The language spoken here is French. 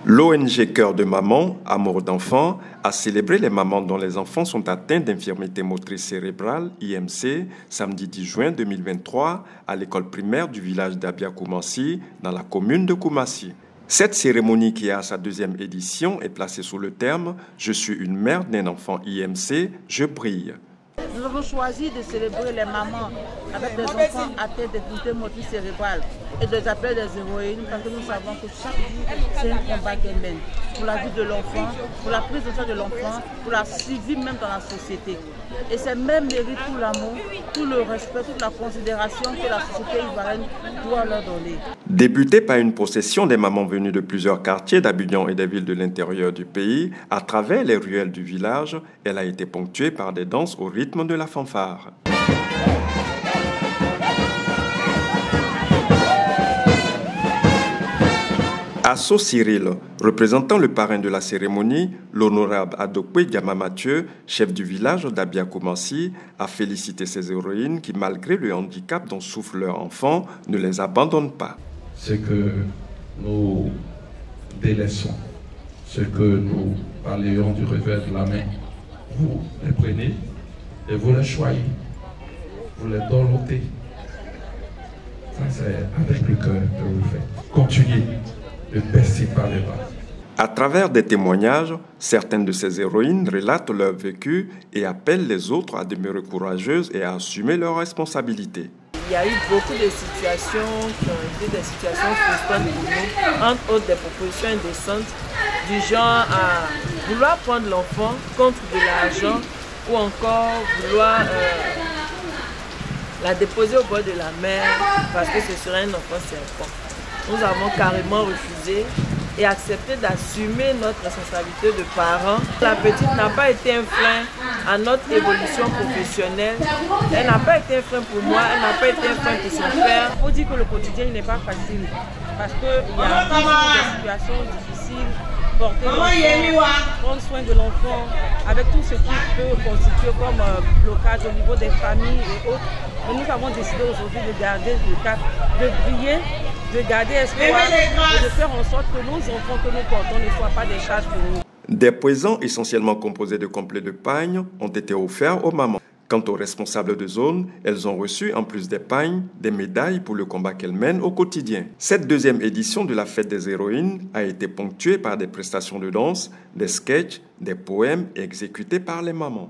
L'ONG Cœur de Maman, Amour d'enfants, a célébré les mamans dont les enfants sont atteints d'infirmité motrice cérébrale, IMC, samedi 10 juin 2023 à l'école primaire du village d'Abia Koumassi, dans la commune de Koumassi. Cette cérémonie, qui est à sa deuxième édition, est placée sous le terme « Je suis une mère d'un enfant IMC, je brille ». Nous avons choisi de célébrer les mamans avec des enfants atteints d'infirmité motrice cérébrale et de les appeler des héroïnes parce que nous savons que chaque jour, c'est un combat qu'elles mènent pour la vie de l'enfant, pour la prise en charge de l'enfant, pour la survie même dans la société. Et c'est même mérite tout l'amour, tout le respect, toute la considération que la société ivoirienne doit leur donner. Débutée par une procession des mamans venues de plusieurs quartiers d'Abidjan et des villes de l'intérieur du pays, à travers les ruelles du village, elle a été ponctuée par des danses au rythme de la fanfare. Asso Cyril, représentant le parrain de la cérémonie, l'honorable Adokwe Diama Mathieu, chef du village d'Abia Koumassi, a félicité ces héroïnes qui, malgré le handicap dont souffre leur enfant, ne les abandonnent pas. Ce que nous délaissons, ce que nous parlions du revers de la main, vous les prenez et vous les choyez, vous les dorlotez. Ça, c'est avec le cœur que vous le faites. Continuez. Ne baissez pas les bras. À travers des témoignages, certaines de ces héroïnes relatent leur vécu et appellent les autres à demeurer courageuses et à assumer leurs responsabilités. Il y a eu beaucoup de situations qui ont été des situations frustrantes pour nous, entre autres des propositions indécentes du genre à vouloir prendre l'enfant contre de l'argent ou encore vouloir la déposer au bord de la mer parce que ce serait un enfant serpent. Nous avons carrément refusé et accepté d'assumer notre responsabilité de parents. La petite n'a pas été un frein à notre évolution professionnelle. Elle n'a pas été un frein pour moi, elle n'a pas été un frein pour son père. Il faut dire que le quotidien n'est pas facile parce qu'il y a des situations difficiles. Porter l'enfant, prendre soin de l'enfant, avec tout ce qui peut constituer comme blocage au niveau des familles et autres. Et nous avons décidé aujourd'hui de garder le cap, de briller, de garder espoir et de faire en sorte que nos enfants que nous portons ne soient pas des charges pour nous. Des présents essentiellement composés de complets de pagnes ont été offerts aux mamans. Quant aux responsables de zone, elles ont reçu, en plus des pagnes, des médailles pour le combat qu'elles mènent au quotidien. Cette deuxième édition de la Fête des héroïnes a été ponctuée par des prestations de danse, des sketchs, des poèmes exécutés par les mamans.